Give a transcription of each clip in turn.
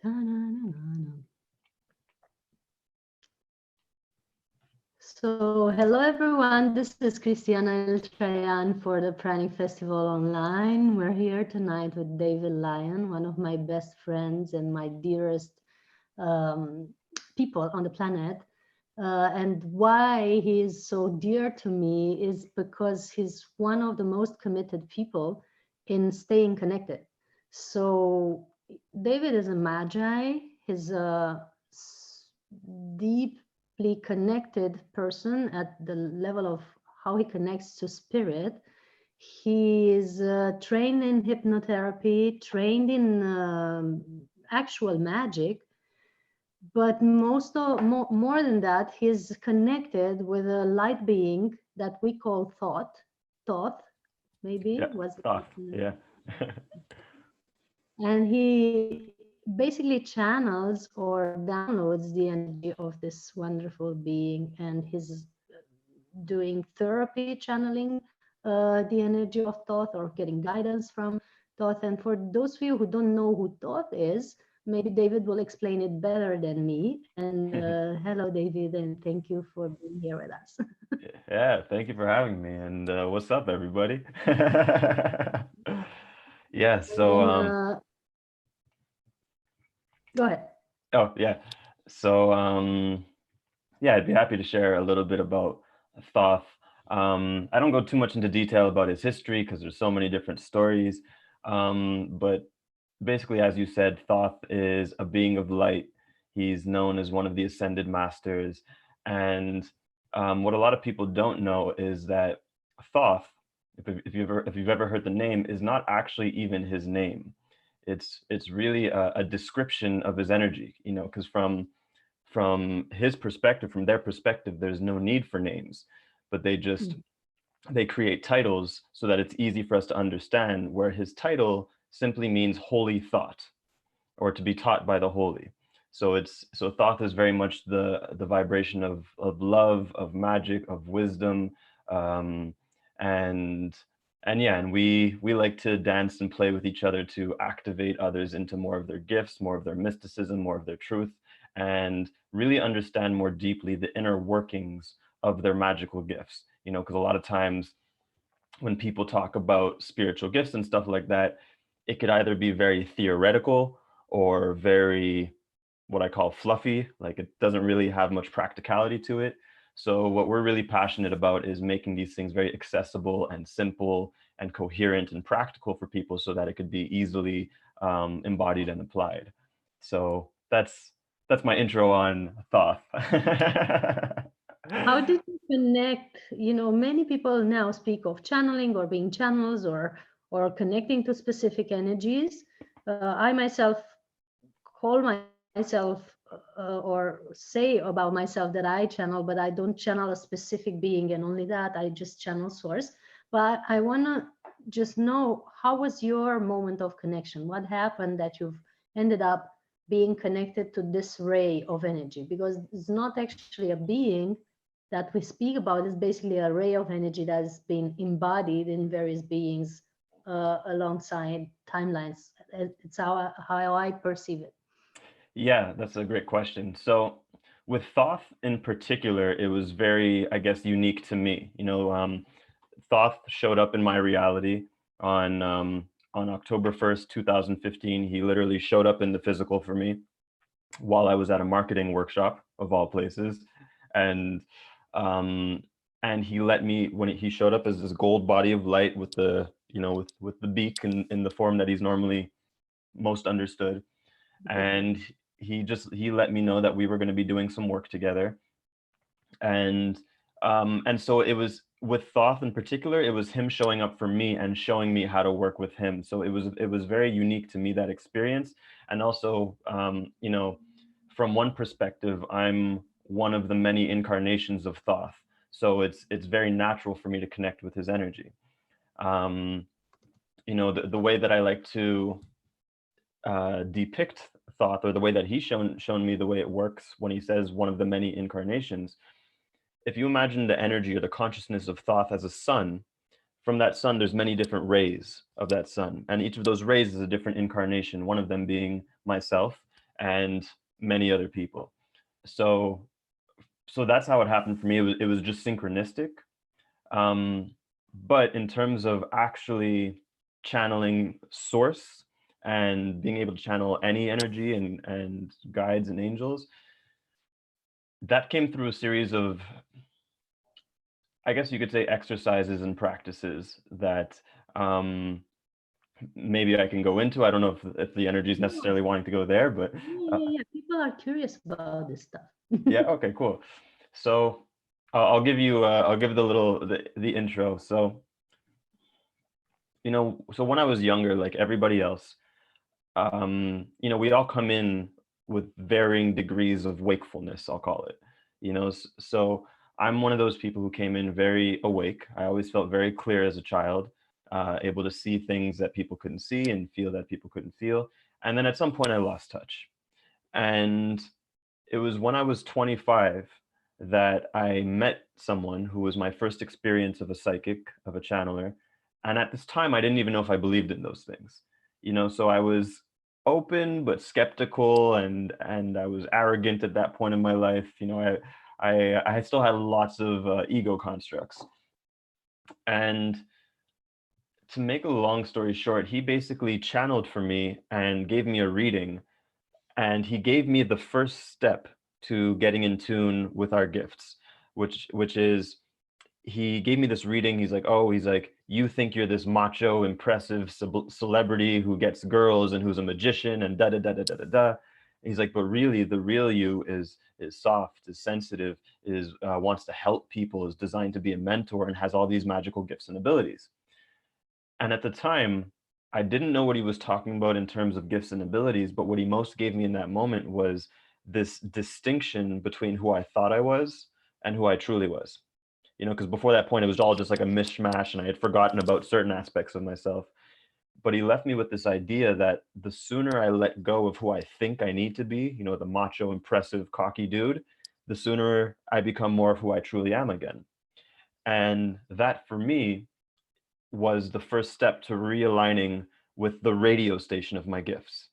Ta-na-na-na-na. So, hello everyone. This is Christiana El Trayan for the Pranic Festival Online. We're here tonight with David Lyon, one of my best friends and my dearest um, people on the planet. And why he is so dear to me is because he's one of the most committed people in staying connected. So, David is a magi. He's a deeply connected person at the level of how he connects to spirit. He is trained in hypnotherapy, trained in actual magic, but more than that, he's connected with a light being that we call thought maybe Yeah, was. thought. Yeah. And he basically channels or downloads the energy of this wonderful being, and he's doing therapy channeling the energy of thought or getting guidance from thought. And for those of you who don't know who thought is, maybe David will explain it better than me. And hello David, and thank you for being here with us. Yeah, thank you for having me. And what's up, everybody? Yeah, so And go ahead. oh yeah. So yeah, I'd be happy to share a little bit about Thoth. I don't go too much into detail about his history because there's so many different stories. But basically, as you said, Thoth is a being of light. He's known as one of the ascended masters. And what a lot of people don't know is that Thoth, if you've ever heard the name, is not actually even his name. It's really a description of his energy, because from his perspective, from their perspective, there's no need for names, but they create titles so that it's easy for us to understand, where his title simply means holy thought, or to be taught by the holy. So Thoth is very much the vibration of love, of magic, of wisdom, um, and and we like to dance and play with each other to activate others into more of their gifts, more of their mysticism, more of their truth, and really understand more deeply the inner workings of their magical gifts. Because a lot of times when people talk about spiritual gifts and stuff like that, it could either be very theoretical or very, what I call, fluffy, like it doesn't really have much practicality to it. So what we're really passionate about is making these things very accessible and simple and coherent and practical for people so that it could be easily embodied and applied. So that's my intro on Thoth. How did you connect? Many people now speak of channeling or being channels or connecting to specific energies. I myself call myself or say about myself that I channel, but I don't channel a specific being, and only that I just channel source. But I want to just know, how was your moment of connection? What happened that you've ended up being connected to this ray of energy? Because it's not actually a being that we speak about, is basically a ray of energy that has been embodied in various beings alongside timelines. It's how I perceive it. Yeah, that's a great question. So with Thoth in particular, it was very, I guess, unique to me. Thoth showed up in my reality on October 1st, 2015. He literally showed up in the physical for me while I was at a marketing workshop, of all places. And um, and he let me, when he showed up as this gold body of light with the, with the beak in the form that he's normally most understood. And he let me know that we were going to be doing some work together. And so it was with Thoth in particular, it was him showing up for me and showing me how to work with him. So it was very unique to me, that experience. And also, from one perspective, I'm one of the many incarnations of Thoth, so it's very natural for me to connect with his energy. um, the way that I like to depict Thoth, or the way that he's shown me the way it works when he says one of the many incarnations. If you imagine the energy or the consciousness of Thoth as a sun, from that sun there's many different rays of that sun, and each of those rays is a different incarnation, one of them being myself, and many other people. So that's how it happened for me. It was just synchronistic. Um, but in terms of actually channeling source and being able to channel any energy and guides and angels, that came through a series of, I guess you could say, exercises and practices that maybe I can go into. I don't know if the energy is Yeah, necessarily wanting to go there, but yeah. People are curious about this stuff. yeah, okay, cool. So I'll give the intro. So so when I was younger, like everybody else, we all come in with varying degrees of wakefulness, I'll call it. So I'm one of those people who came in very awake. I always felt very clear as a child, able to see things that people couldn't see and feel that people couldn't feel. And then at some point I lost touch. And it was when I was 25 that I met someone who was my first experience of a psychic, of a channeler. And at this time, I didn't even know if I believed in those things. So I was open but skeptical, and I was arrogant at that point in my life. I still had lots of ego constructs. And to make a long story short, he basically channeled for me and gave me a reading, and he gave me the first step to getting in tune with our gifts, which is, he gave me this reading. He's like, you think you're this macho impressive celebrity who gets girls and who's a magician and da da da da da da da. He's like, but really the real you is soft, is sensitive, is wants to help people, is designed to be a mentor, and has all these magical gifts and abilities. And at the time, I didn't know what he was talking about in terms of gifts and abilities, but what he most gave me in that moment was this distinction between who I thought I was and who I truly was. Because before that point, it was all just like a mishmash, and I had forgotten about certain aspects of myself. But he left me with this idea that the sooner I let go of who I think I need to be, the macho, impressive, cocky dude, the sooner I become more of who I truly am again. And that for me was the first step to realigning with the radio station of my gifts.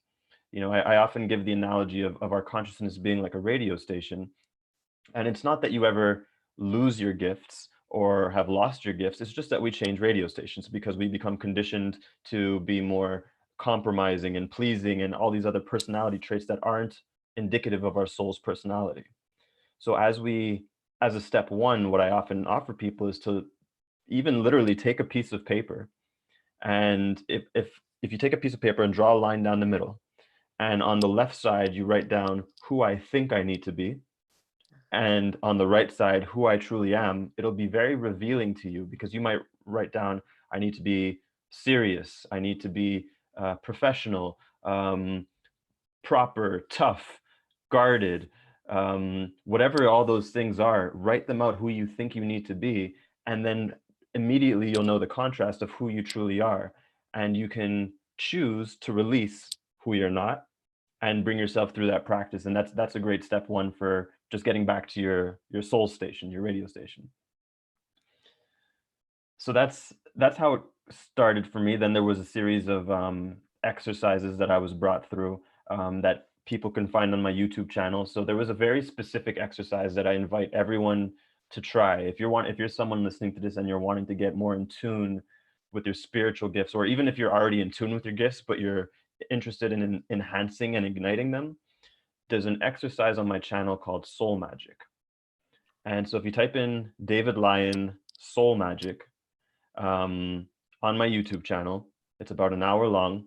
I often give the analogy of our consciousness being like a radio station. And it's not that you ever lose your gifts or have lost your gifts. It's just that we change radio stations because we become conditioned to be more compromising and pleasing and all these other personality traits that aren't indicative of our soul's personality. So as a step one, what I often offer people is to even literally take a piece of paper, and if you take a piece of paper and draw a line down the middle, and on the left side you write down who I think I need to be, and on the right side who I truly am, it'll be very revealing to you, because you might write down, I need to be serious, I need to be professional, proper, tough, guarded, whatever all those things are. Write them out, who you think you need to be, and then immediately you'll know the contrast of who you truly are, and you can choose to release who you're not and bring yourself through that practice. And that's a great step one for just getting back to your soul station, your radio station. So that's how it started for me. Then there was a series of exercises that I was brought through, that people can find on my YouTube channel. So there was a very specific exercise that I invite everyone to try. If you're someone listening to this and you're wanting to get more in tune with your spiritual gifts, or even if you're already in tune with your gifts but you're interested in enhancing and igniting them, there's an exercise on my channel called Soul Magic. And so if you type in David Lyon Soul Magic, on my YouTube channel, it's about an hour long.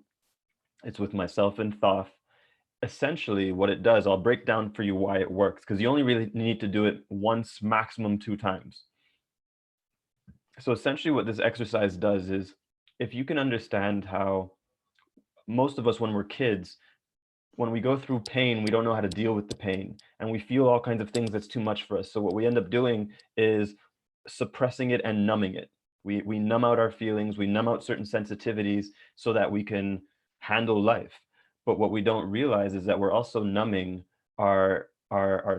It's with myself and Thoth. Essentially, what it does, I'll break down for you why it works, because you only really need to do it once, maximum 2 times. So essentially what this exercise does is, if you can understand how most of us, when we're kids, when we go through pain, we don't know how to deal with the pain, and we feel all kinds of things that's too much for us. So what we end up doing is suppressing it and numbing it. We numb out our feelings, we numb out certain sensitivities so that we can handle life. But what we don't realize is that we're also numbing our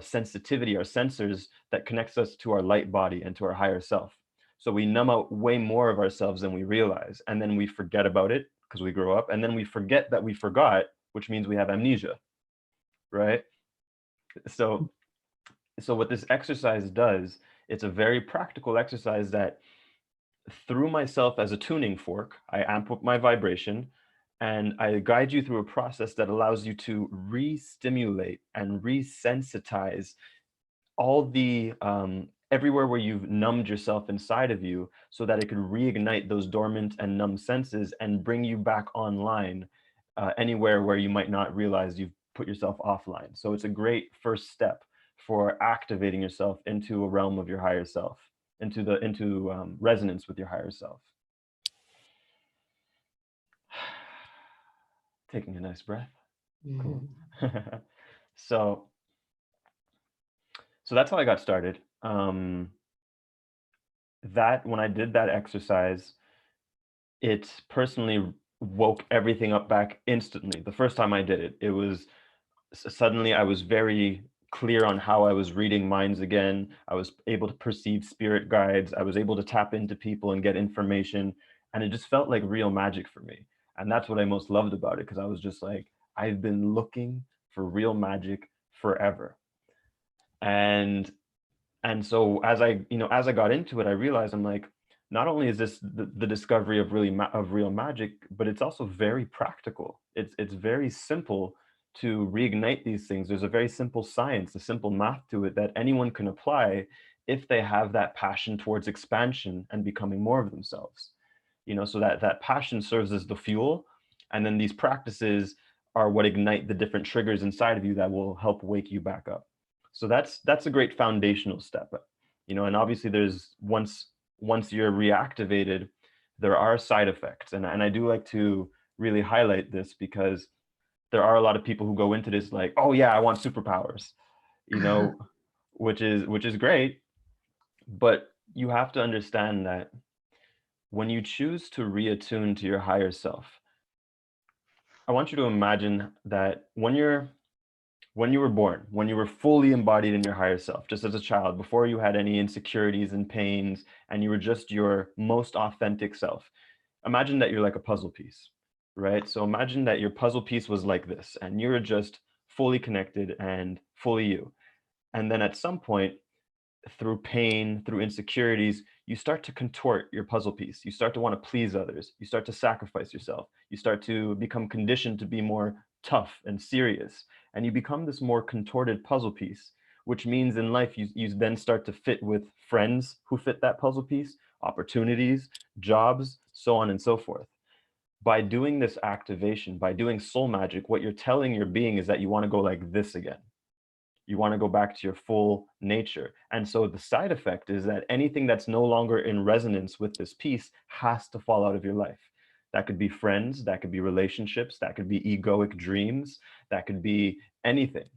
sensitivity, our sensors that connects us to our light body and to our higher self. So we numb out way more of ourselves than we realize, and then we forget about it because we grow up, and then we forget that we forgot, which means we have amnesia. right? So what this exercise does, it's a very practical exercise that through myself as a tuning fork, I amp up my vibration and I guide you through a process that allows you to re-stimulate and resensitize all the everywhere where you've numbed yourself inside of you, so that it could reignite those dormant and numb senses and bring you back online, anywhere where you might not realize you've put yourself offline. So it's a great first step for activating yourself into a realm of your higher self, into resonance with your higher self. Taking a nice breath. Cool. so that's how I got started. That when I did that exercise, it personally woke everything up back instantly. The first time I did it, it was suddenly I was very clear on how I was reading minds again. I was able to perceive spirit guides. I was able to tap into people and get information. And it just felt like real magic for me. And that's what I most loved about it, because I was just like, I've been looking for real magic forever. And so as I got into it, I realized, I'm like, not only is this the discovery of of real magic, but it's also very practical. It's very simple to reignite these things. There's a very simple science, a simple math to it that anyone can apply if they have that passion towards expansion and becoming more of themselves. So that passion serves as the fuel, and then these practices are what ignite the different triggers inside of you that will help wake you back up. So that's a great foundational step. And obviously there's once you're reactivated, there are side effects, and I do like to really highlight this, because there are a lot of people who go into this like, oh yeah, I want superpowers, which is great, but you have to understand that when you choose to reattune to your higher self, I want you to imagine that when you were born, when you were fully embodied in your higher self, just as a child, before you had any insecurities and pains, and you were just your most authentic self, imagine that you're like a puzzle piece, right? So imagine that your puzzle piece was like this, and you're just fully connected and fully you. And then at some point, through pain, through insecurities, you start to contort your puzzle piece. You start to want to please others. You start to sacrifice yourself. You start to become conditioned to be more tough and serious. And you become this more contorted puzzle piece, which means in life, you then start to fit with friends who fit that puzzle piece, opportunities, jobs, so on and so forth. By doing this activation, by doing soul magic, what you're telling your being is that you want to go like this again. You want to go back to your full nature. And so the side effect is that anything that's no longer in resonance with this piece has to fall out of your life. That could be friends, that could be relationships, that could be egoic dreams, that could be anything.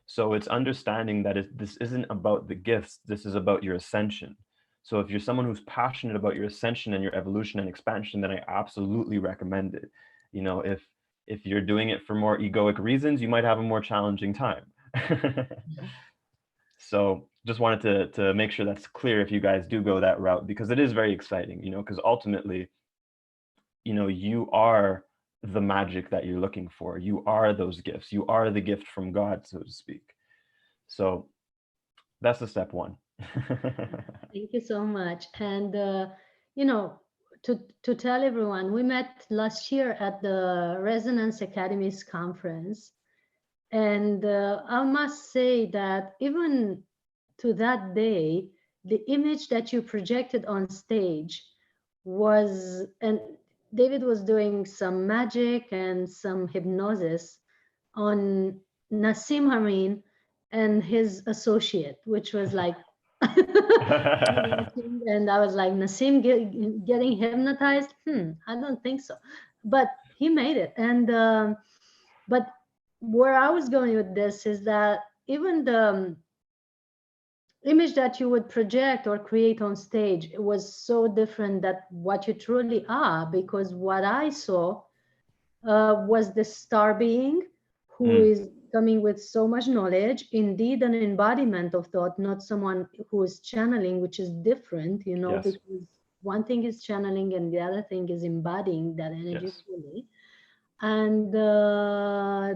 So it's understanding that this isn't about the gifts, this is about your ascension. So if you're someone who's passionate about your ascension and your evolution and expansion, then I absolutely recommend it. If you're doing it for more egoic reasons, you might have a more challenging time. So just wanted to make sure that's clear if you guys do go that route, because it is very exciting, because ultimately, you are the magic that you're looking for. You are those gifts. You are the gift from God, so to speak. So that's the step one. Thank you so much. And you know, to tell everyone, we met last year at the Resonance Academies conference, and I must say that even to that day, the image that you projected on stage was, and David was doing some magic and some hypnosis on Nassim Hamin and his associate, which was like, and I was like, Nassim getting hypnotized? I don't think so. But he made it. And, but where I was going with this is that even the image that you would project or create on stage was so different that what you truly are, because what I saw was the star being who is coming with so much knowledge, indeed an embodiment of thought, not someone who is channeling, which is different, Yes. because one thing is channeling and the other thing is embodying that energy Yes. fully. And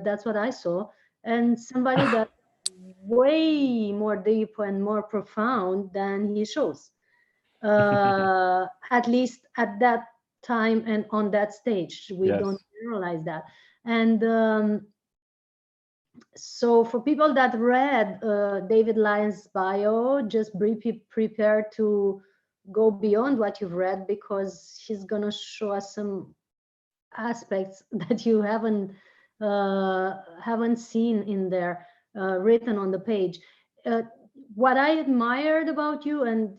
that's what I saw. and somebody that's way more deep and more profound than he shows, at least at that time and on that stage. We don't Yes. generalize that. And so for people that read David Lyon's bio, just be prepared to go beyond what you've read, because he's going to show us some aspects that you haven't seen in there, written on the page. Uh, what I admired about you, and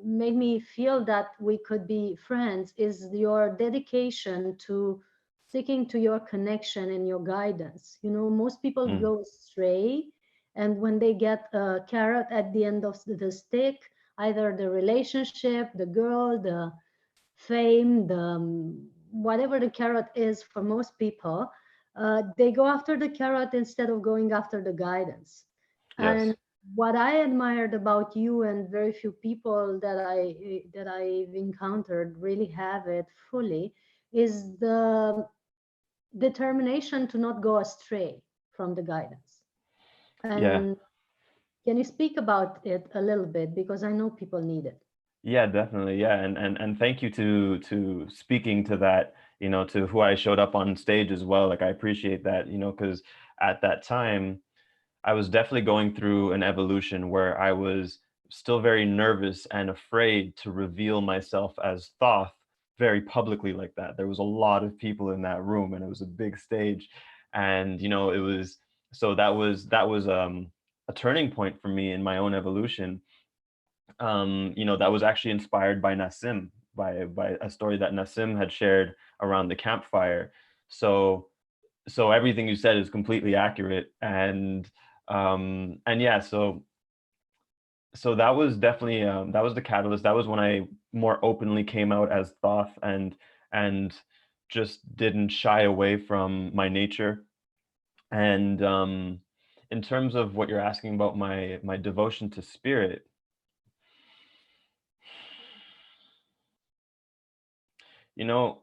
made me feel that we could be friends, is your dedication to sticking to your connection and your guidance. Most people Mm. go astray, and when they get a carrot at the end of the stick, either the relationship, the girl, the fame, the whatever the carrot is for most people, they go after the carrot instead of going after the guidance. Yes. And what I admired about you, and very few people that I've encountered really have it fully, is the determination to not go astray from the guidance. Yeah. And can you speak about it a little bit, because I know people need it. Yeah, definitely. Yeah, and thank you to speaking to that, to who I showed up on stage as well. Like I appreciate that, because at that time I was definitely going through an evolution where I was still very nervous and afraid to reveal myself as Thoth very publicly like that. There was a lot of people in that room and it was a big stage. And it was, so that was a turning point for me in my own evolution. That was actually inspired by Nassim, by a story that Nassim had shared around the campfire. So everything you said is completely accurate. And yeah, so that was definitely that was the catalyst. That was when I more openly came out as Thoth, and just didn't shy away from my nature. And in terms of what you're asking about my devotion to spirit, you know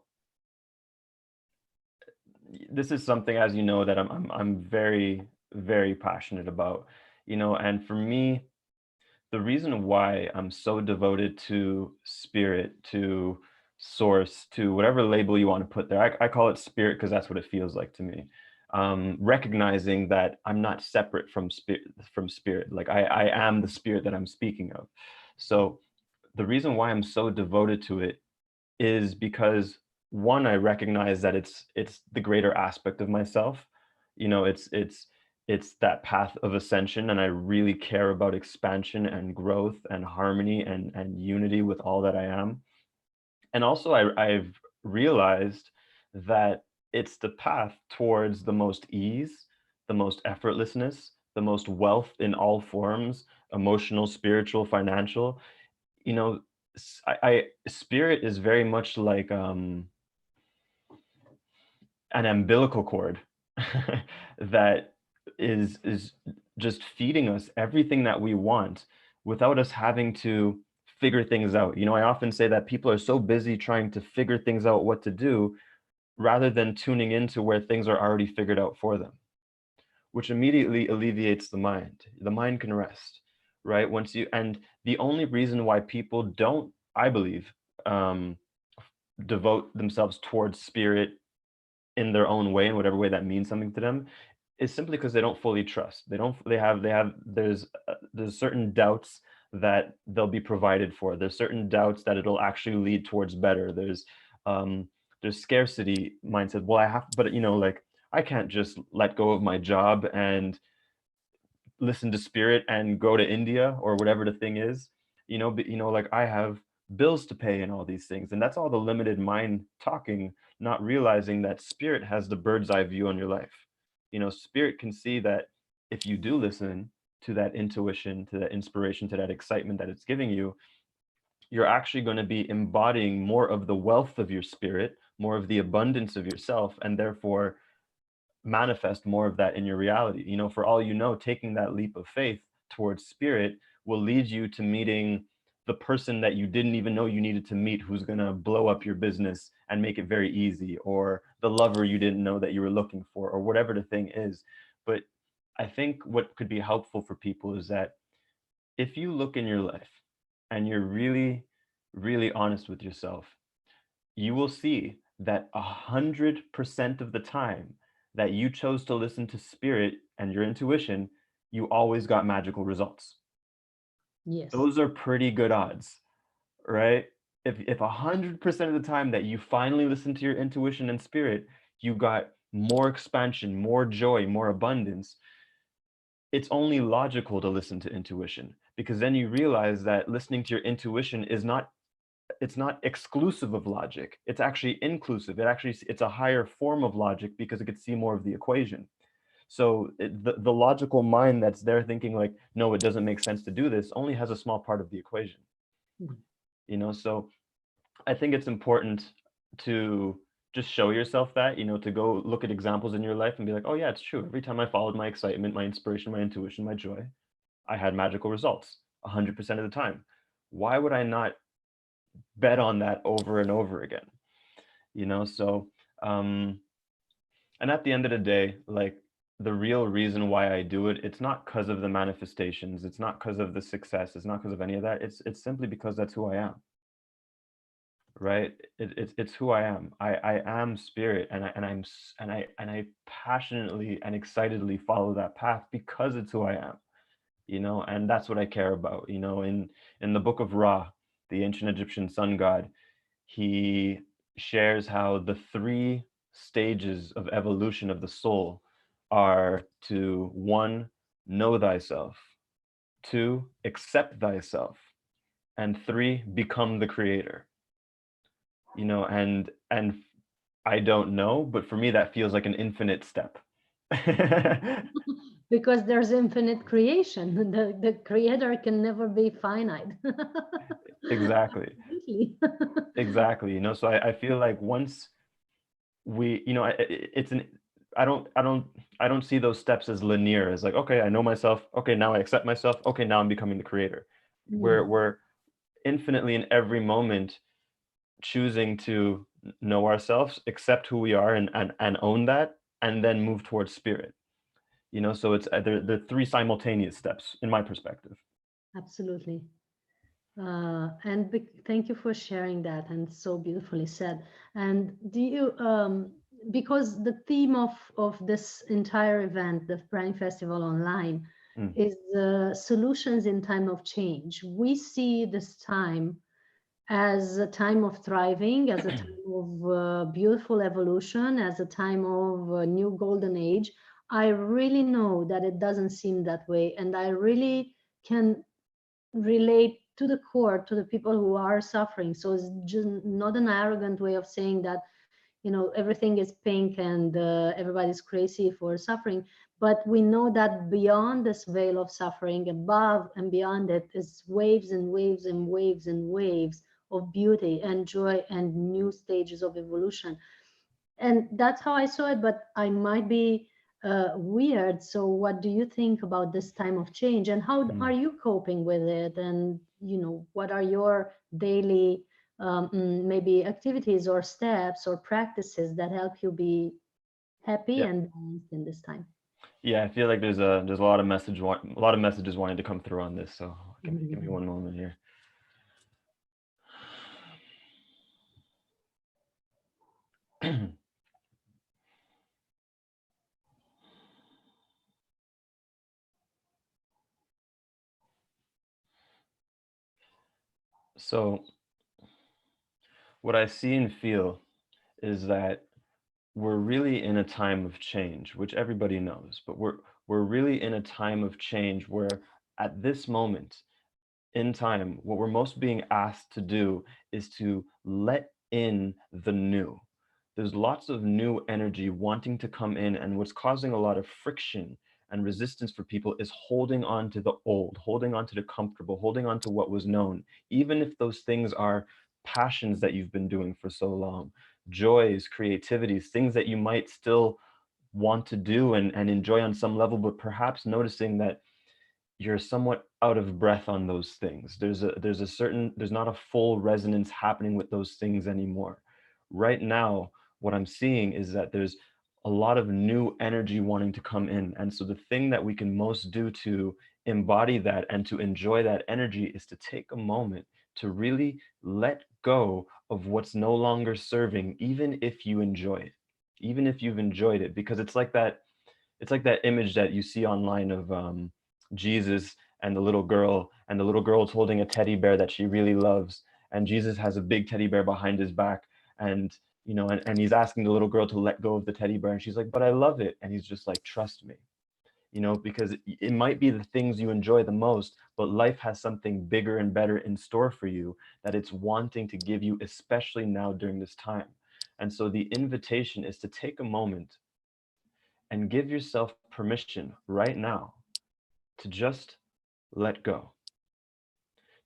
this is something, as you know, that I'm very, very passionate about, and for me, the reason why I'm so devoted to spirit, to source, to whatever label you want to put there, I call it spirit because that's what it feels like to me. Recognizing that I'm not separate from spirit. Like I am the spirit that I'm speaking of. So the reason why I'm so devoted to it is because, one, I recognize that it's the greater aspect of myself. It's that path of ascension, and I really care about expansion and growth and harmony and unity with all that I am. And also I've realized that it's the path towards the most ease, the most effortlessness, the most wealth in all forms, emotional, spiritual, financial. you know I spirit is very much like an umbilical cord that is just feeding us everything that we want without us having to figure things out. I often say that people are so busy trying to figure things out what to do rather than tuning into where things are already figured out for them, which immediately alleviates the mind. The mind can rest, right? And the only reason why people don't, I believe, um, devote themselves towards spirit in their own way, in whatever way that means something to them, is simply because they don't fully trust. They have there's certain doubts that they'll be provided for. There's certain doubts that it'll actually lead towards better. Um there's scarcity mindset. Well, I have, but like, I can't just let go of my job and listen to spirit and go to India or whatever the thing is. But like, I have bills to pay and all these things. And that's all the limited mind talking, not realizing that spirit has the bird's eye view on your life. Spirit can see that if you do listen to that intuition, to that inspiration, to that excitement that it's giving you, you're actually going to be embodying more of the wealth of your spirit, more of the abundance of yourself, and therefore manifest more of that in your reality. For all you know, taking that leap of faith towards spirit will lead you to meeting the person that you didn't even know you needed to meet, who's going to blow up your business and make it very easy, or the lover you didn't know that you were looking for, or whatever the thing is. But I think what could be helpful for people is that if you look in your life and you're really, really honest with yourself, you will see that 100% of the time that you chose to listen to spirit and your intuition, you always got magical results. Yes. Those are pretty good odds, right? If 100% of the time that you finally listen to your intuition and spirit, you got more expansion, more joy, more abundance, it's only logical to listen to intuition, because then you realize that listening to your intuition is not, it's not exclusive of logic. It's actually inclusive. It's a higher form of logic because it could see more of the equation. So the logical mind that's there thinking like, no, it doesn't make sense to do this, only has a small part of the equation. Mhm. So I think it's important to just show yourself that, to go look at examples in your life and be like, oh yeah, it's true. Every time I followed my excitement, my inspiration, my intuition, my joy, I had magical results 100% of the time. Why would I not bet on that over and over again? So um and at the end of the day, like, the real reason why I do it, it's not because of the manifestations, it's not because of the success, it's not because of any of that. It's simply because that's who I am, right? It's who I am. I am spirit, and I passionately and excitedly follow that path because it's who I am. And that's what I care about. In the book of Ra, the ancient Egyptian sun god, he shares how the three stages of evolution of the soul are to: one, know thyself; two, accept thyself; and three, become the creator. And I don't know, but for me that feels like an infinite step. Because there's infinite creation. The creator can never be finite. Exactly. Absolutely. Exactly. So I feel like once we, it's an, I don't see those steps as linear, as like, okay, I know myself, okay, now I accept myself, okay, now I'm becoming the creator. Mm. We're infinitely in every moment choosing to know ourselves, accept who we are, and own that, and then move towards spirit. So it's the three simultaneous steps in my perspective. Absolutely. And thank you for sharing that, and so beautifully said. And do you, because the theme of this entire event, the Pranic Festival Online, Mm. is solutions in time of change. We see this time as a time of thriving, as a time of beautiful evolution, as a time of a new golden age. I really know that it doesn't seem that way, and I really can relate to the core to the people who are suffering. So it's just not an arrogant way of saying that everything is pink and everybody's crazy for suffering, but we know that beyond this veil of suffering, above and beyond it, is waves and waves and waves and waves of beauty and joy and new stages of evolution. And that's how I saw it, but I might be weird. So what do you think about this time of change, and how Mm. are you coping with it? And what are your daily maybe activities or steps or practices that help you be happy Yeah. and balanced in this time? Yeah, I feel like there's a lot of a lot of messages wanting to come through on this. So give me Mhm. one moment here. So what I see and feel is that we're really in a time of change, which everybody knows, but we're really in a time of change where at this moment in time, what we're most being asked to do is to let in the new. There's lots of new energy wanting to come in, and what's causing a lot of friction and resistance for people is holding on to the old, holding on to the comfortable, holding on to what was known, even if those things are passions that you've been doing for so long, joys, creativities, things that you might still want to do and enjoy on some level, but perhaps noticing that you're somewhat out of breath on those things. There's not a full resonance happening with those things anymore. Right now, what I'm seeing is that there's a lot of new energy wanting to come in. And so the thing that we can most do to embody that and to enjoy that energy is to take a moment to really let go of what's no longer serving, even if you enjoy it, even if you've enjoyed it, because it's like that image that you see online of Jesus and the little girl's holding a teddy bear that she really loves, and Jesus has a big teddy bear behind his back, and and he's asking the little girl to let go of the teddy bear, and she's like, "But I love it," and he's just like, "Trust me." Because it might be the things you enjoy the most, but life has something bigger and better in store for you that it's wanting to give you, especially now during this time. And so the invitation is to take a moment and give yourself permission right now to just let go,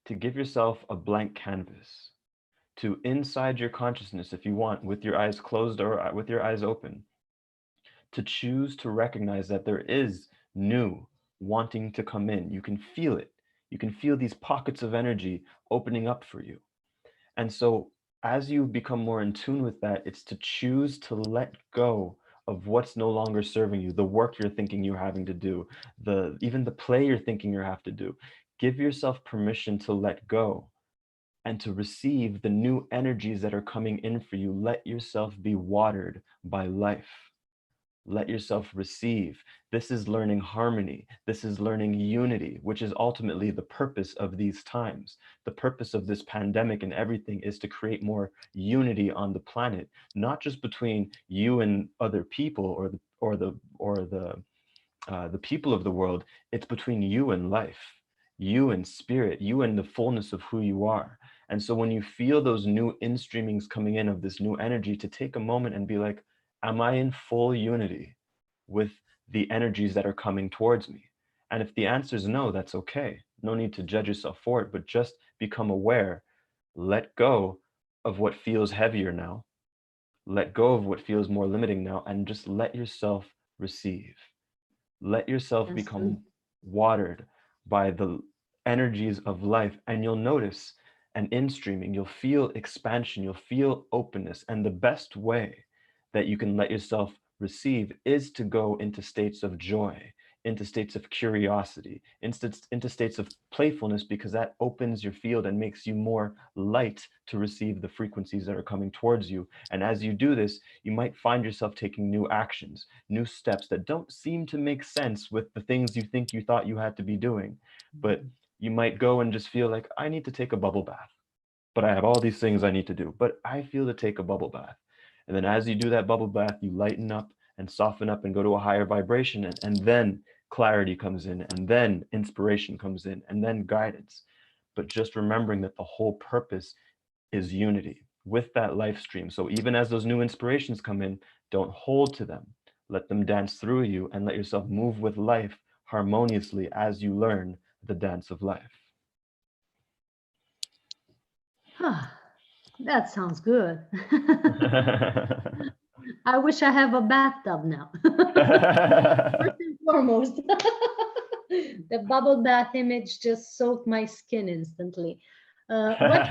to give yourself a blank canvas, to inside your consciousness, if you want, with your eyes closed or with your eyes open, to choose to recognize that there is new wanting to come in. You can feel it. You can feel these pockets of energy opening up for you. And so, as you become more in tune with that, it's to choose to let go of what's no longer serving you, the work you're thinking you're having to do, even the play you're thinking you have to do. Give yourself permission to let go and to receive the new energies that are coming in for you. Let yourself be watered by life. Let yourself receive. This is learning harmony. This is learning unity, which is ultimately the purpose of these times. The purpose of this pandemic and everything is to create more unity on the planet, not just between you and other people or the people of the world. It's between you and life, you and spirit, you and the fullness of who you are. And so when you feel those new instreamings coming in of this new energy, to take a moment and be like, am I in full unity with the energies that are coming towards me? And if the answer is no, that's okay. No need to judge yourself for it, but just become aware. Let go of what feels heavier now. Let go of what feels more limiting now, and just let yourself receive. Let yourself Yes. become watered by the energies of life, and you'll notice an in-streaming. You'll feel expansion, you'll feel openness. And the best way that you can let yourself receive is to go into states of joy, into states of curiosity, into states of playfulness, because that opens your field and makes you more light to receive the frequencies that are coming towards you. And as you do this, you might find yourself taking new actions, new steps that don't seem to make sense with the things you think you thought you had to be doing. But you might go and just feel like, I need to take a bubble bath, but I have all these things I need to do, but I feel to take a bubble bath. And then as you do that bubble bath, you lighten up and soften up and go to a higher vibration. And then clarity comes in, and then inspiration comes in, and then guidance. But just remembering that the whole purpose is unity with that life stream. So even as those new inspirations come in, don't hold to them. Let them dance through you, and let yourself move with life harmoniously as you learn the dance of life. That sounds good. I wish I have a bathtub now. First and foremost, the bubble bath image just soaked my skin instantly. What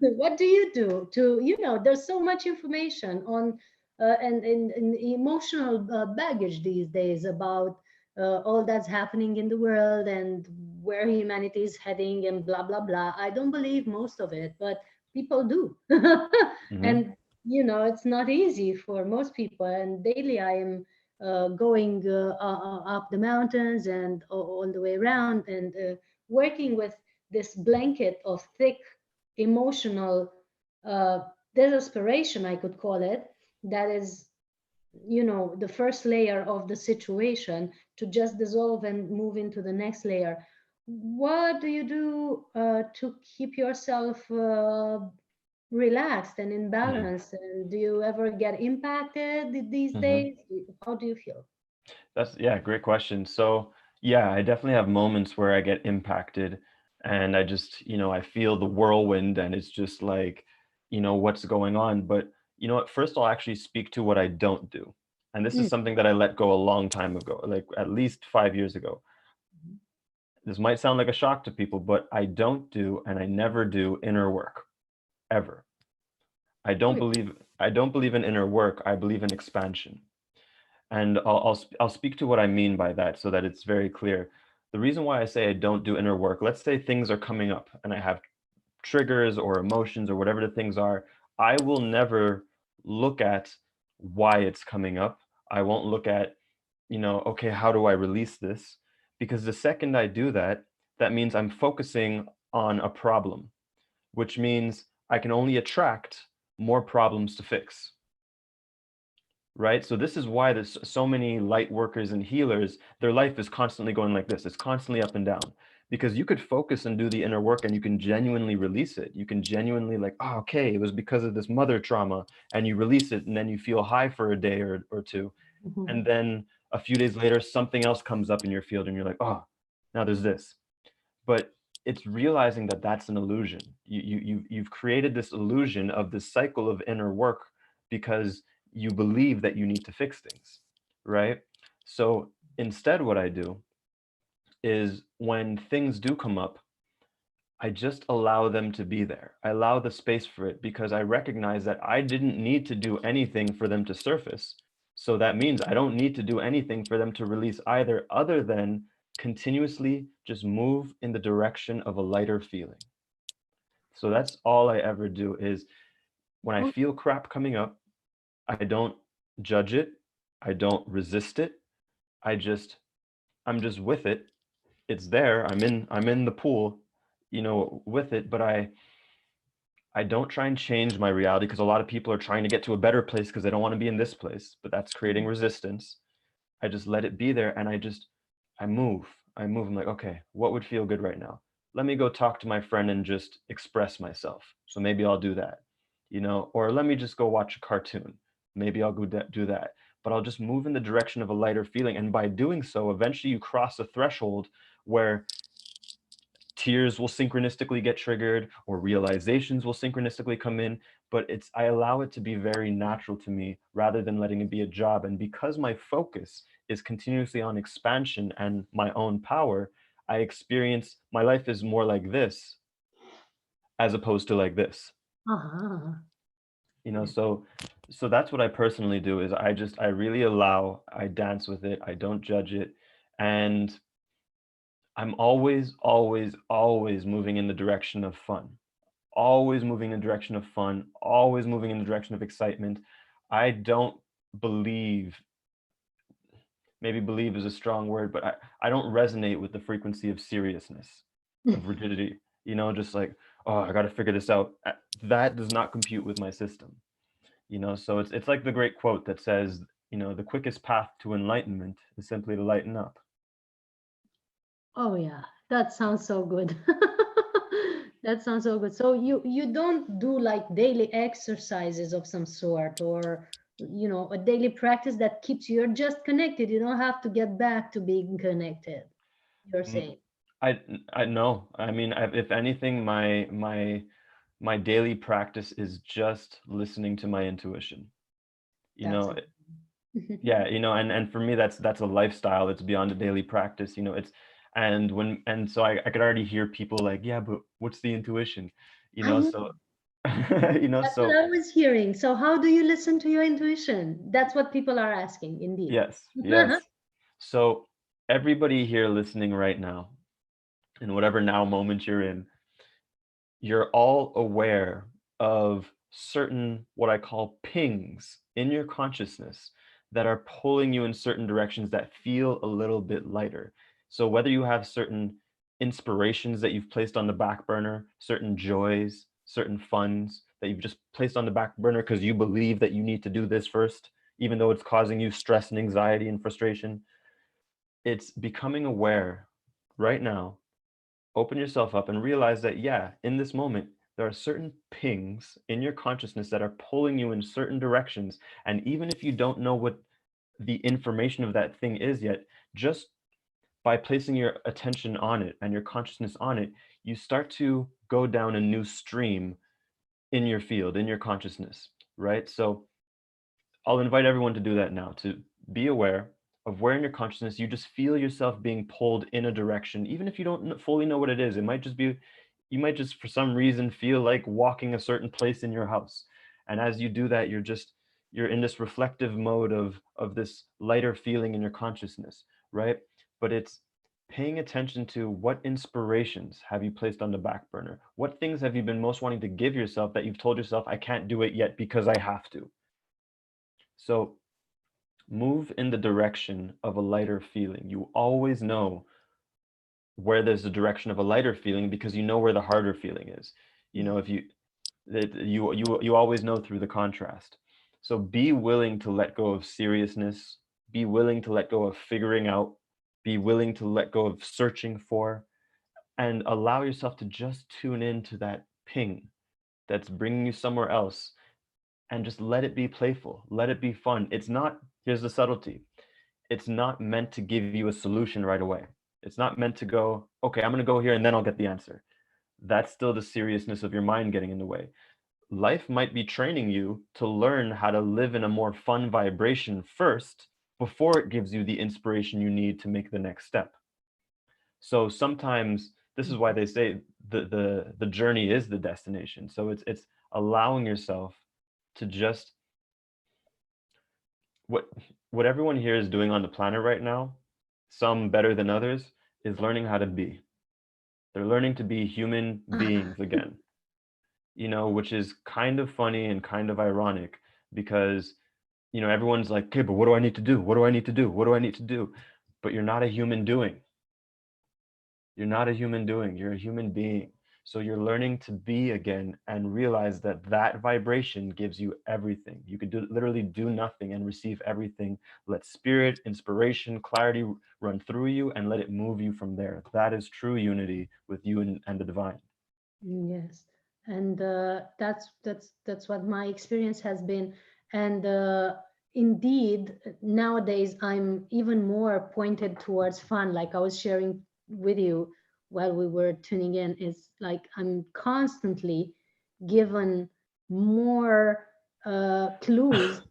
what do you do to, there's so much information on and emotional baggage these days about all that's happening in the world and where humanity is heading and blah blah blah. I don't believe most of it, but people do. Mhm. And it's not easy for most people, and daily I am going up the mountains and all the way around, and working with this blanket of thick emotional uh, desperation, I could call it, that is, the first layer of the situation, to just dissolve and move into the next layer. What do you do to keep yourself relaxed and in Mhm. balance? And do you ever get impacted these Mhm. days? How do you feel? That's yeah, great question. So yeah, I definitely have moments where I get impacted, and I just, I feel the whirlwind, and it's just like, what's going on. But at first I'll actually speak to what I don't do. And this is Mm. something that I let go a long time ago, like at least 5 years ago. This might sound like a shock to people, but I don't do and I never do inner work ever. I don't Really? believe I don't believe in inner work. I believe in expansion. And I'll speak to what I mean by that so that it's very clear. The reason why I say I don't do inner work, let's say things are coming up and I have triggers or emotions or whatever the things are, I will never look at why it's coming up. I won't look at, okay, how do I release this? Because the second I do that, that means I'm focusing on a problem, which means I can only attract more problems to fix. Right? So this is why there's so many light workers and healers, their life is constantly going like this. It's constantly up and down because you could focus and do the inner work and you can genuinely release it. You can genuinely like, oh, okay, it was because of this mother trauma, and you release it and then you feel high for a day or two. And then a few days later, something else comes up in your field and you're like, oh, now there's this. But it's realizing that that's an illusion. You've created this illusion of this cycle of inner work because you believe that you need to fix things, right? So instead, what I do is when things do come up, I just allow them to be there. I allow the space for it because I recognize that I didn't need to do anything for them to surface. So that means I don't need to do anything for them to release either, other than continuously just move in the direction of a lighter feeling. So that's all I ever do is when I feel crap coming up, I don't judge it. I don't resist it. I'm just with it. It's there. I'm in the pool, with it, but I don't try and change my reality because a lot of people are trying to get to a better place because they don't want to be in this place, but that's creating resistance. I just let it be there and I move. I move. I'm like, okay, what would feel good right now? Let me go talk to my friend and just express myself. So maybe I'll do that, or let me just go watch a cartoon. Maybe I'll go do that. But I'll just move in the direction of a lighter feeling. And by doing so, eventually you cross a threshold where tears will synchronistically get triggered or realizations will synchronistically come in, but I allow it to be very natural to me rather than letting it be a job. And because my focus is continuously on expansion and my own power, I experience my life is more like this as opposed to like this. Uh-huh. So that's what I personally do is I really allow, I dance with it, I don't judge it, and I'm always, always, always moving in the direction of fun. Always moving in the direction of fun, always moving in the direction of excitement. I don't believe, maybe believe is a strong word, but I don't resonate with the frequency of seriousness, of rigidity, just like, oh, I got to figure this out. That does not compute with my system, so it's like the great quote that says, the quickest path to enlightenment is simply to lighten up. Oh yeah, that sounds so good. That sounds so good. So you don't do like daily exercises of some sort, or a daily practice that keeps you, you're just connected. You don't have to get back to being connected, you're Mm, saying. I know. I mean, if anything, my daily practice is just listening to my intuition. You That's know, it. yeah, and for me that's a lifestyle. It's beyond a daily practice. It's and so I could already hear people like, yeah, but what's the intuition? I know. So That's what so I was hearing. So how do you listen to your intuition? That's what people are asking, indeed. yes, yes. So everybody here listening right now, in whatever now moment you're in, you're all aware of certain what I call pings in your consciousness that are pulling you in certain directions that feel a little bit lighter. So whether you have certain inspirations that you've placed on the back burner, certain joys, certain funds that you've just placed on the back burner because you believe that you need to do this first, even though it's causing you stress and anxiety and frustration, it's becoming aware right now. Open yourself up and realize that, yeah, in this moment, there are certain pings in your consciousness that are pulling you in certain directions. And even if you don't know what the information of that thing is yet, just by placing your attention on it and your consciousness on it, you start to go down a new stream in your field, in your consciousness, right? So I'll invite everyone to do that now, to be aware of where in your consciousness you just feel yourself being pulled in a direction, even if you don't fully know what it is. It might just be, you might just for some reason feel like walking a certain place in your house. And as you do that, you're just you're in this reflective mode of this lighter feeling in your consciousness, right? But it's paying attention to what inspirations have you placed on the back burner? What things have you been most wanting to give yourself that you've told yourself, I can't do it yet because I have to? So move in the direction of a lighter feeling. You always know where there's a direction of a lighter feeling because you know where the harder feeling is. You know, if you that you always know through the contrast. So be willing to let go of seriousness, be willing to let go of figuring out, be willing to let go of searching for, and allow yourself to just tune into that ping that's bringing you somewhere else, and just let it be playful, let it be fun. It's not, here's the subtlety, it's not meant to give you a solution right away. It's not meant to go, okay, I'm going to go here and then I'll get the answer. That's still the seriousness of your mind getting in the way. Life might be training you to learn how to live in a more fun vibration first before it gives you the inspiration you need to make the next step. So sometimes this is why they say the journey is the destination. So it's allowing yourself to just, what what everyone here is doing on the planet right now, some better than others, is learning how to be. They're learning to be human beings again, you know, which is kind of funny and kind of ironic because, you know, everyone's like, okay, but what do I need to do? What do I need to do? What do I need to do? But you're not a human doing. You're not a human doing. You're a human being. So you're learning to be again and realize that that vibration gives you everything. You could literally do nothing and receive everything. Let spirit, inspiration, clarity run through you and let it move you from there. That is true unity with you and the divine. Yes, and that's what my experience has been. And indeed, nowadays I'm even more pointed towards fun. Like I was sharing with you while we were tuning in, is like I'm constantly given more clues,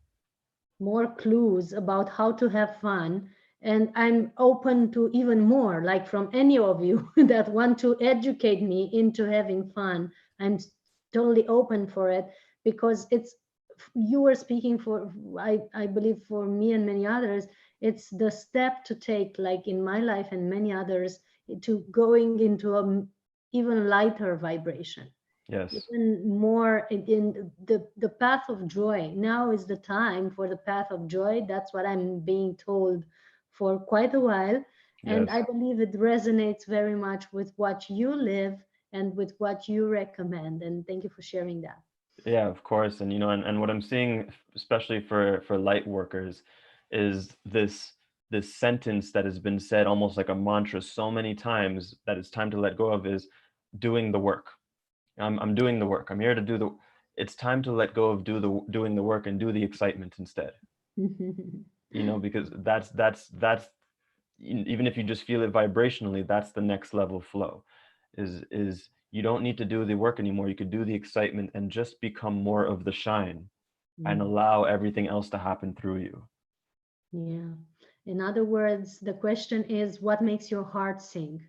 about how to have fun, and I'm open to even more, like from any of you that want to educate me into having fun. I'm totally open for it, because it's, you were speaking for, I believe for me and many others, it's the step to take, like in my life and many others, to going into a even lighter vibration, Yes. even more in the path of joy. Now is the time for the path of joy. That's what I'm being told for quite a while, and I Yes. believe it resonates very much with what you live and with what you recommend, and thank you for sharing that. Yeah, of course. And you know, and what I'm seeing, especially for light workers, is this sentence that has been said almost like a mantra so many times that it's time to let go of, is doing the work. I'm doing the work. I'm here to do the, it's time to let go of doing the work and do the excitement instead. You know, because that's even if you just feel it vibrationally, that's the next level flow. Is you don't need to do the work anymore. You could do the excitement and just become more of the shine and Mm, allow everything else to happen through you. yeah. In other words, the question is, what makes your heart sing?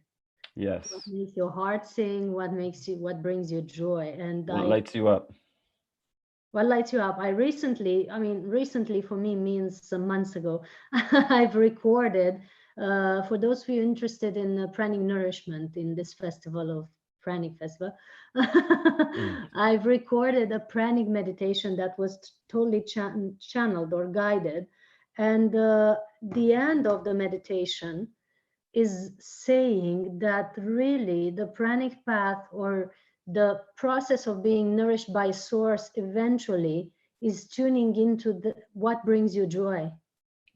What Yes. makes your heart sing? What makes you, what brings you joy? And What I, lights you up? what lights you up? I recently, I mean, recently for me means some months ago, I've recorded, for those of you interested in Pranic nourishment in this festival of Pranic Festival, Mm. I've recorded a Pranic meditation that was totally channeled or guided. And the end of the meditation is saying that really the pranic path, or the process of being nourished by source, eventually is tuning into what brings you joy.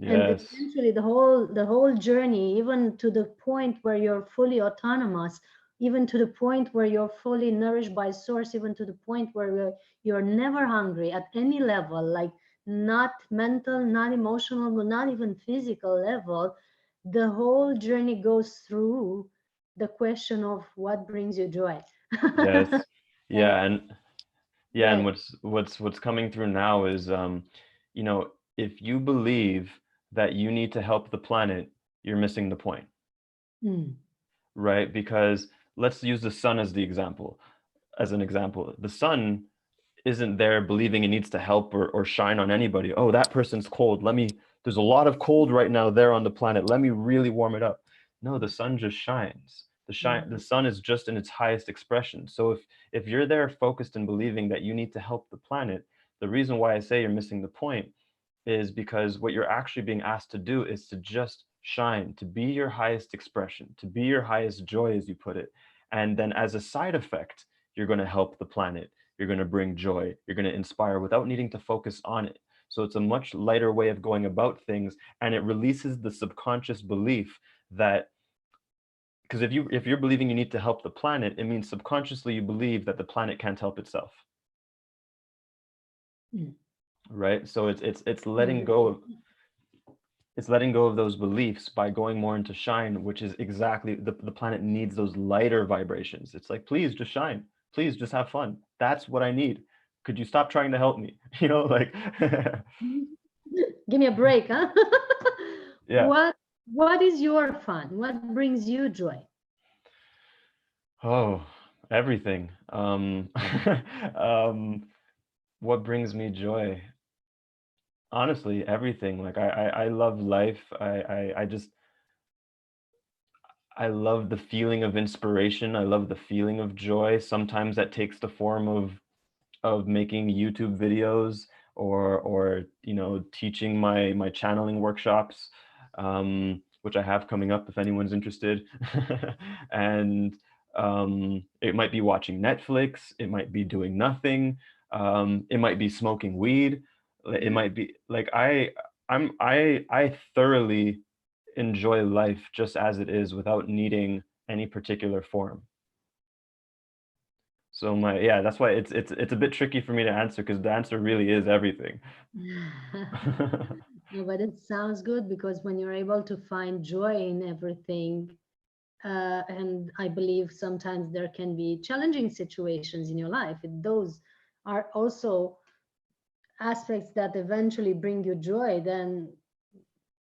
And Yes. eventually the whole journey, even to the point where you're fully autonomous, even to the point where you're fully nourished by source, even to the point where you're never hungry at any level, like not mental, not emotional, not even physical level. The whole journey goes through the question of what brings you joy. Yes. And Yeah. And yeah, yeah. and what's coming through now is, you know, if you believe that you need to help the planet, you're missing the point, Mm, right? Because let's use the sun as the example, as an example. The sun isn't there believing it needs to help or shine on anybody. Oh, that person's cold. There's a lot of cold right now there on the planet. Let me really warm it up. No, the sun just shines. The sun is just in its highest expression. So if you're there focused and believing that you need to help the planet, the reason why I say you're missing the point is because what you're actually being asked to do is to just shine, to be your highest expression, to be your highest joy, as you put it. And then as a side effect, you're going to help the planet. You're going to bring joy. You're going to inspire without needing to focus on it. So it's a much lighter way of going about things, and it releases the subconscious belief that, because if you're believing you need to help the planet, it means subconsciously you believe that the planet can't help itself. Right? So it's letting go of those beliefs by going more into shine, which is exactly the planet needs those lighter vibrations. It's like, please just shine, please just have fun. That's what I need. Could you stop trying to help me? Like Give me a break, huh? yeah. What is your fun? What brings you joy? Oh, everything. What brings me joy? Honestly, everything. Like I love life. I love the feeling of inspiration. I love the feeling of joy. Sometimes that takes the form of making YouTube videos or teaching my channeling workshops, which I have coming up if anyone's interested. And it might be watching Netflix. It might be doing nothing. It might be smoking weed. It might be like I thoroughly enjoy life just as it is without needing any particular form. So that's why it's a bit tricky for me to answer, because the answer really is everything. No, but it sounds good, because when you're able to find joy in everything, and I believe sometimes there can be challenging situations in your life, those are also aspects that eventually bring you joy, then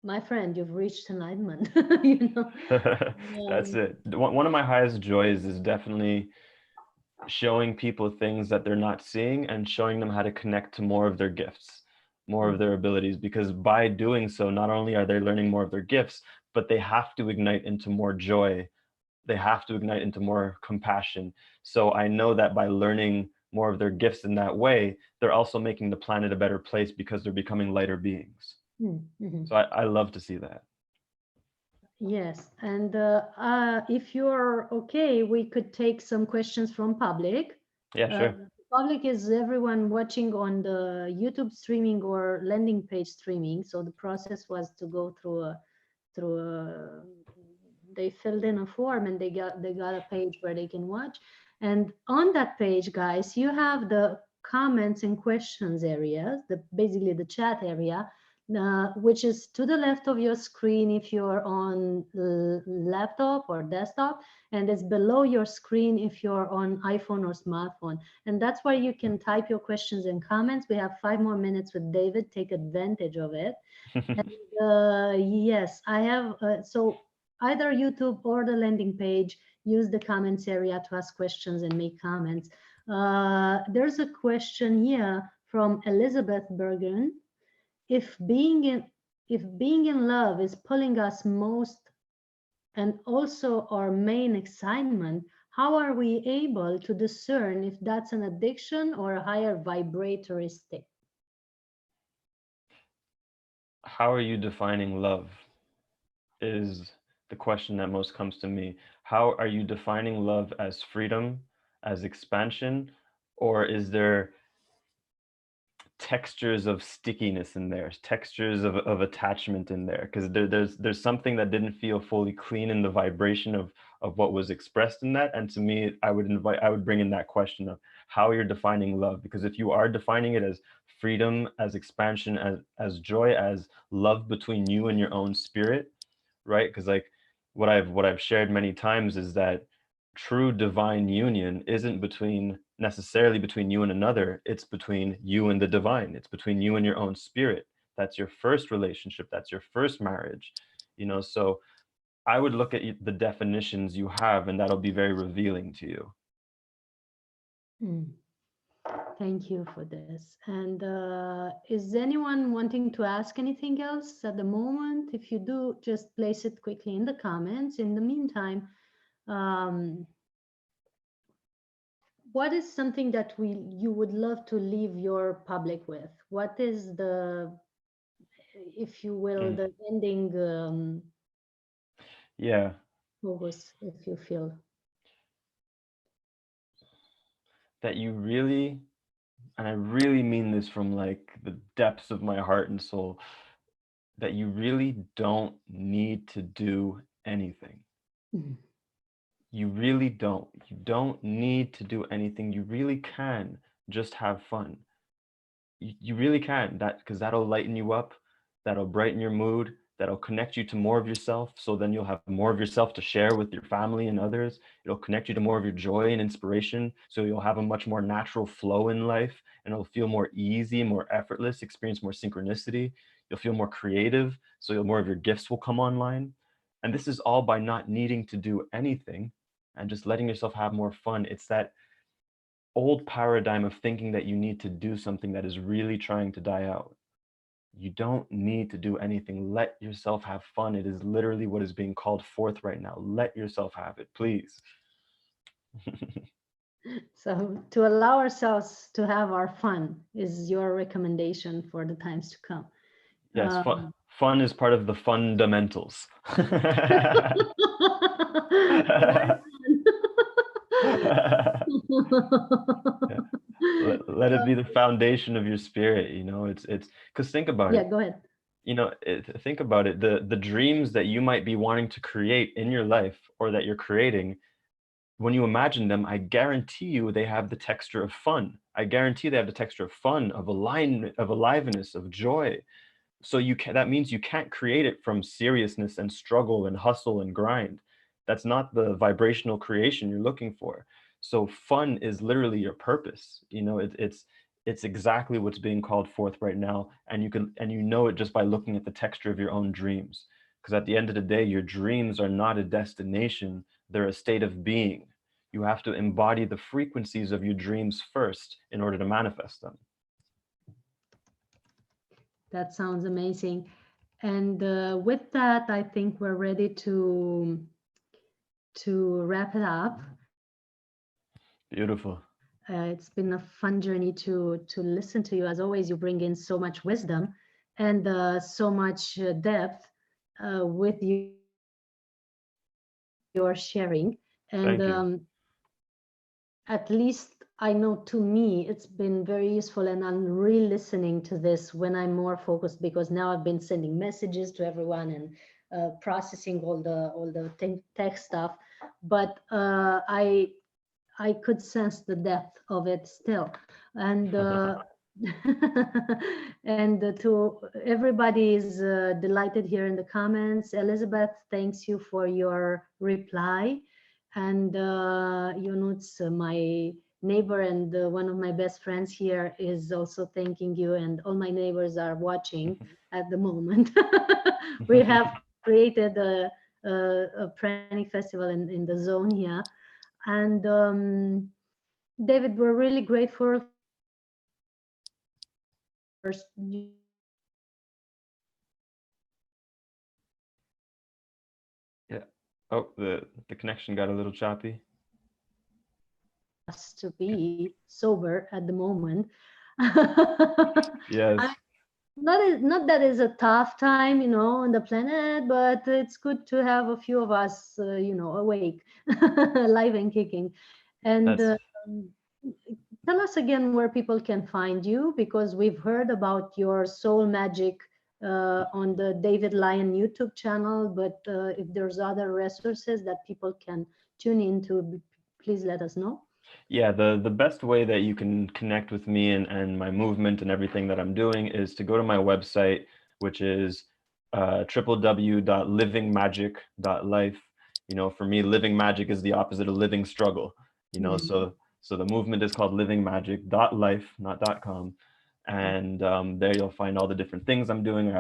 my friend, you've reached enlightenment. That's Um, it. One of my highest joys is definitely showing people things that they're not seeing and showing them how to connect to more of their gifts, more of their abilities, because by doing so, not only are they learning more of their gifts, but they have to ignite into more joy. They have to ignite into more compassion. So I know that by learning more of their gifts in that way, they're also making the planet a better place because they're becoming lighter beings. So I love to see that. Yes, and if you're okay, we could take some questions from public. Yeah, sure. Public is everyone watching on the YouTube streaming or landing page streaming. So the process was to go through a they filled in a form, and they got a page where they can watch. And on that page, guys, you have the comments and questions areas, basically the chat area, which is to the left of your screen if you're on laptop or desktop, and it's below your screen if you're on iPhone or smartphone. And that's where you can type your questions and comments. We have 5 more minutes with David. Take advantage of it. And yes, I have. So either YouTube or the landing page, use the comments area to ask questions and make comments. There's a question here from Elizabeth Bergen. If being in love is pulling us most and also our main excitement, how are we able to discern if that's an addiction or a higher vibratory state? How are you defining love is the question that most comes to me. How are you defining love? As freedom, as expansion, or is there textures of stickiness in there, textures of attachment in there? Because there's something that didn't feel fully clean in the vibration of what was expressed in that. And to me, I would bring in that question of how you're defining love. Because if you are defining it as freedom, as expansion, as joy, as love between you and your own spirit, right? Because like what I've shared many times is that true divine union isn't necessarily between you and another. It's between you and the divine. It's between you and your own spirit. That's your first relationship. That's your first marriage. So I would look at the definitions you have, and that'll be very revealing to you. Thank you for this. And is anyone wanting to ask anything else at the moment? If you do, just place it quickly in the comments. In the meantime, um, what is something that you would love to leave your public with? What is the, if you will, Mm. the ending Yeah, focus, if you feel? that you really, and I really mean this from like the depths of my heart and soul, that you really don't need to do anything. Mhm. You really don't. You don't need to do anything. You really can just have fun. You really can, that because that'll lighten you up, that'll brighten your mood, that'll connect you to more of yourself, so then you'll have more of yourself to share with your family and others. It'll connect you to more of your joy and inspiration, so you'll have a much more natural flow in life, and it'll feel more easy, more effortless, experience more synchronicity. You'll feel more creative, so more of your gifts will come online. And this is all by not needing to do anything and just letting yourself have more fun. It's that old paradigm of thinking that you need to do something that is really trying to die out. You don't need to do anything. Let yourself have fun. It is literally what is being called forth right now. Let yourself have it, please. So to allow ourselves to have our fun is your recommendation for the times to come. Yes, Um, fun is part of the fundamentals. well Yeah. done. Let it be the foundation of your spirit, it's because think about Yeah, it. go ahead. Think about it, the dreams that you might be wanting to create in your life or that you're creating, when you imagine them, I guarantee you they have the texture of fun. I guarantee they have the texture of fun, of alignment, of aliveness, of joy. So that means you can't create it from seriousness and struggle and hustle and grind. That's not the vibrational creation you're looking for. So fun is literally your purpose. It's exactly what's being called forth right now, and you know it just by looking at the texture of your own dreams. Because at the end of the day, your dreams are not a destination, they're a state of being. You have to embody the frequencies of your dreams first in order to manifest them. That sounds amazing. And with that, I think we're ready to wrap it up. Beautiful. It's been a fun journey to listen to you. As always, you bring in so much wisdom and so much depth with your sharing. And Thank you. at least I know to me it's been very useful, and I'm re-listening to this when I'm more focused, because now I've been sending messages to everyone and processing all the tech stuff. But I could sense the depth of it still. And and to everybody is delighted here in the comments. Elizabeth, thanks you for your reply. And Yunus, my neighbor and one of my best friends here, is also thanking you. And all my neighbors are watching at the moment. We have created a Pranic festival in the zone here. And David, we're really grateful for Yeah. Oh, the connection got a little choppy. us to be sober at the moment. Yes, Not that it's a tough time, on the planet, but it's good to have a few of us, awake, alive and kicking. And that's tell us again where people can find you, because we've heard about your soul magic on the David Lyon YouTube channel, but if there's other resources that people can tune into, please let us know. yeah, the best way that you can connect with me and my movement and everything that I'm doing is to go to my website, which is www.livingmagic.life. For me, living magic is the opposite of living struggle. So the movement is called livingmagic.life, not .com. And there you'll find all the different things I'm doing. I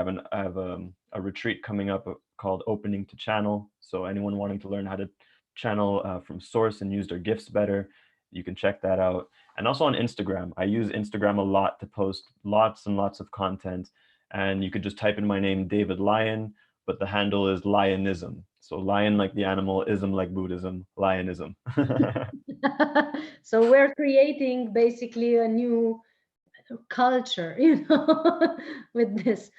have a retreat coming up called Opening to Channel. So anyone wanting to learn how to channel from source and use their gifts better, you can check that out. and also on Instagram. I use Instagram a lot to post lots and lots of content. And you could just type in my name, David Lion, but the handle is Lionism. So lion like the animal, ism like Buddhism, Lionism. So we're creating basically a new culture, with this.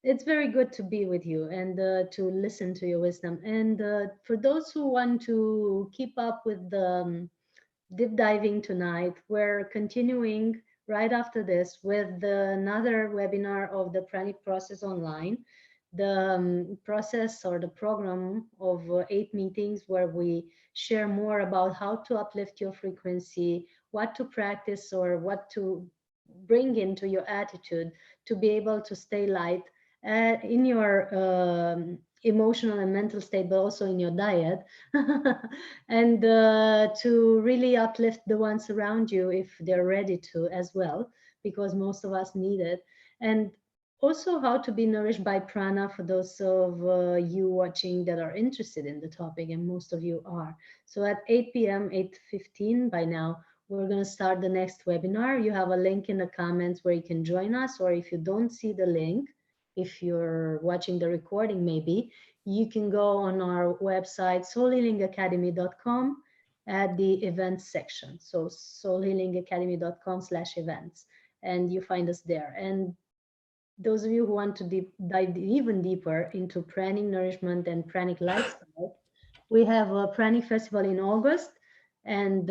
It's very good to be with you and to listen to your wisdom. And for those who want to keep up with the deep diving tonight, we're continuing right after this with another webinar of the Pranic process online. The process or the program of 8 meetings where we share more about how to uplift your frequency, what to practice or what to bring into your attitude to be able to stay light in your emotional and mental state, but also in your diet, and to really uplift the ones around you if they're ready to as well, because most of us need it. And also how to be nourished by prana for those of you watching that are interested in the topic, and most of you are. So at 8 p.m., 8:15 by now, we're going to start the next webinar. You have a link in the comments where you can join us, or if you don't see the link, if you're watching the recording maybe, you can go on our website, soulhealingacademy.com, at the events section. So soulhealingacademy.com/events, and you find us there. And those of you who want to dive even deeper into pranic nourishment and pranic lifestyle, we have a Pranic festival in August, and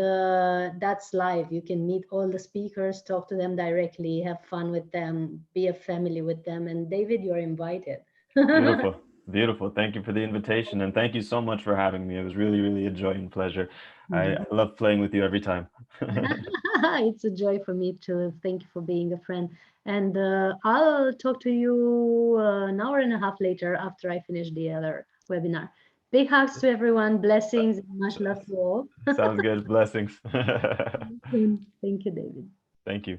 that's live. You can meet all the speakers, talk to them directly, have fun with them, be a family with them. And David, you're invited. Beautiful. Beautiful. Thank you for the invitation. And thank you so much for having me. It was really, really a joy and pleasure. I love playing with you every time. It's a joy for me too. Thank you for being a friend. And I'll talk to you an hour and a half later after I finish the other webinar. Big hugs to everyone. Blessings and much love to all. Sounds good. Blessings. Thank you, David. Thank you.